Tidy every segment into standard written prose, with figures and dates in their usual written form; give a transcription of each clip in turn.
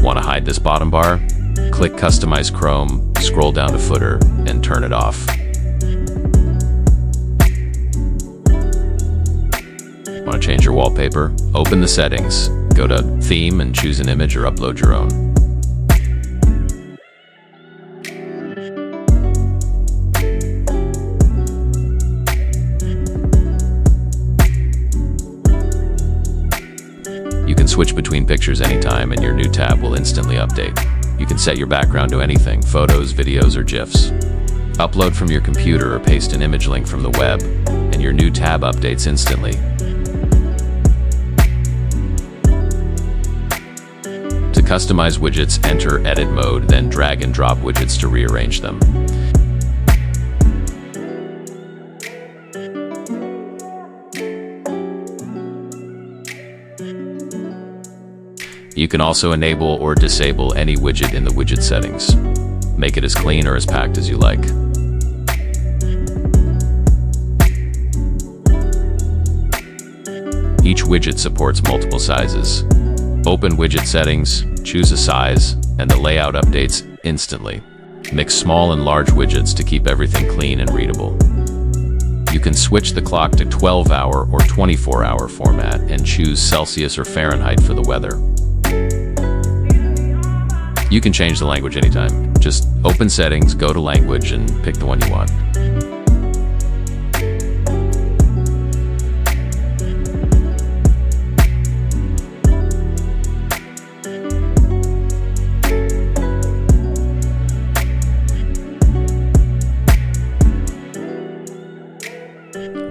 Want to hide this bottom bar? Click Customize Chrome, scroll down to Footer, and turn it off. Want to change your wallpaper? Open the settings, go to Theme and choose an image or upload your own. You can switch between pictures anytime and your new tab will instantly update. You can set your background to anything, photos, videos, or GIFs. Upload from your computer or paste an image link from the web, and your new tab updates instantly. To customize widgets, enter Edit mode, then drag and drop widgets to rearrange them. You can also enable or disable any widget in the widget settings. Make it as clean or as packed as you like. Each widget supports multiple sizes. Open widget settings, choose a size, and the layout updates instantly. Mix small and large widgets to keep everything clean and readable. You can switch the clock to 12-hour or 24-hour format and choose Celsius or Fahrenheit for the weather. You can change the language anytime. Just open settings, go to language, and pick the one you want.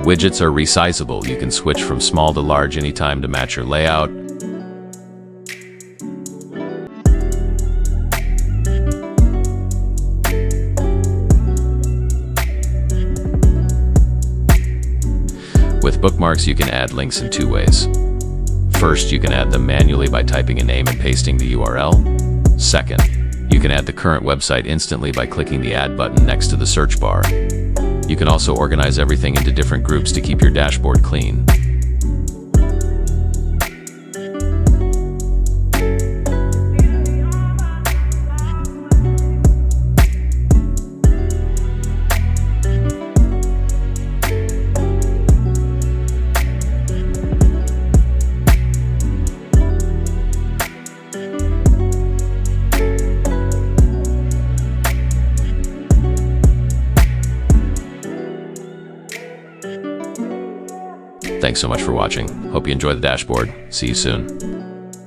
Widgets are resizable. You can switch from small to large anytime to match your layout. With bookmarks, you can add links in two ways. First, you can add them manually by typing a name and pasting the URL. Second, you can add the current website instantly by clicking the Add button next to the search bar. You can also organize everything into different groups to keep your dashboard clean. Thanks so much for watching. Hope you enjoy the dashboard. See you soon.